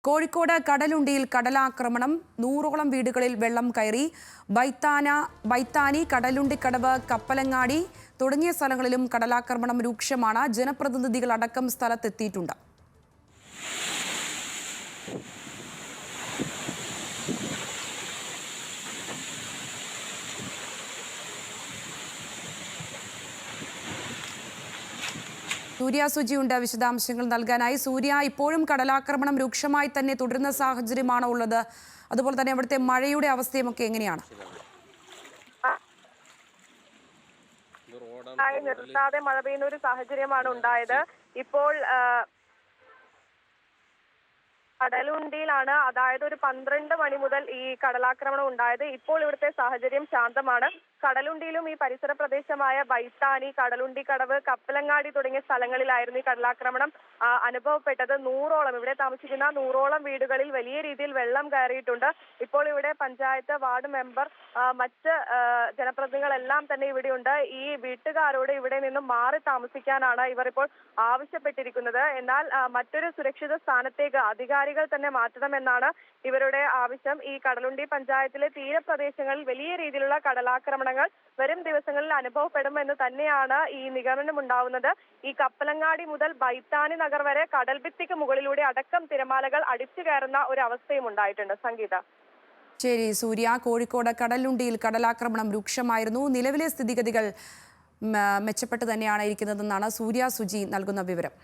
കോഴിക്കോട് കടലുണ്ടിയിൽ കടലാക്രമണം, 100ഓളം വീടുകളിൽ വെള്ളം കയറി. ബൈത്താനി, കടലുണ്ടിക്കടവ്, കപ്പലങ്ങാടി തുടങ്ങിയ സ്ഥലങ്ങളിലും കടലാക്രമണം രൂക്ഷമാണ്. ജനപ്രതിനിധികളടക്കം സ്ഥലത്തെത്തിയിട്ടുണ്ട്. സൂര്യ സുജിയുണ്ട് വിശദാംശങ്ങൾ നൽകാനായി. സൂര്യ, ഇപ്പോഴും കടലാക്രമണം രൂക്ഷമായി തന്നെ തുടരുന്ന സാഹചര്യമാണോ ഉള്ളത്? അതുപോലെ തന്നെ അവിടുത്തെ മഴയുടെ അവസ്ഥയുമൊക്കെ എങ്ങനെയാണ്? നിർത്താതെ മഴ പെയ്യുന്ന ഒരു സാഹചര്യമാണ് ഉണ്ടായത്. ഇപ്പോൾ കടലുണ്ടിയിലാണ്, അതായത് ഒരു 12 മണി മുതൽ ഈ കടലാക്രമണം ഉണ്ടായത്. ഇപ്പോൾ ഇവിടുത്തെ സാഹചര്യം ശാന്തമാണ്. കടലുണ്ടിയിലും ഈ പരിസര പ്രദേശമായ ബൈത്താനി, കടലുണ്ടിക്കടവ്, കപ്പലങ്ങാടി തുടങ്ങിയ സ്ഥലങ്ങളിലായിരുന്നു ഈ കടലാക്രമണം അനുഭവപ്പെട്ടത്. 100ഓളം ഇവിടെ താമസിക്കുന്ന 100ഓളം വീടുകളിൽ വലിയ രീതിയിൽ വെള്ളം കയറിയിട്ടുണ്ട്. ഇപ്പോൾ ഇവിടെ പഞ്ചായത്ത്, വാർഡ് മെമ്പർ, മറ്റ് ജനപ്രതിനിധികളെല്ലാം തന്നെ ഇവിടെയുണ്ട്. ഈ വീട്ടുകാരോട് ഇവിടെ നിന്നും മാറി താമസിക്കാനാണ് ഇവർ ഇപ്പോൾ ആവശ്യപ്പെട്ടിരിക്കുന്നത്. എന്നാൽ മറ്റൊരു സുരക്ഷിത സ്ഥാനത്തേക്ക് അധികാരികൾ തന്നെ മാറ്റണമെന്നാണ് ഇവരുടെ ആവശ്യം. ഈ കടലുണ്ടി പഞ്ചായത്തിലെ തീരപ്രദേശങ്ങളിൽ വലിയ രീതിയിലുള്ള കടലാക്രമണങ്ങൾ വരും ദിവസങ്ങളിൽ അനുഭവപ്പെടുമെന്ന് തന്നെയാണ് ഈ നിഗമനം ഉണ്ടാവുന്നത്. ഈ കപ്പലങ്ങാടി മുതൽ ബൈത്താനി നഗർ വരെ കടൽഭിത്തിക്ക് മുകളിലൂടെ അടക്കം തിരമാലകൾ അടിച്ചു കയറുന്ന ഒരു അവസ്ഥയും ഉണ്ടായിട്ടുണ്ട്. സംഗീത. ശരി സൂര്യ, കോഴിക്കോട് കടലുണ്ടിയിൽ കടലാക്രമണം രൂക്ഷമായിരുന്നു. നിലവിലെ സ്ഥിതിഗതികൾ മെച്ചപ്പെട്ട് തന്നെയാണ് ഇരിക്കുന്നതെന്നാണ് സൂര്യ സുജി നൽകുന്ന വിവരം.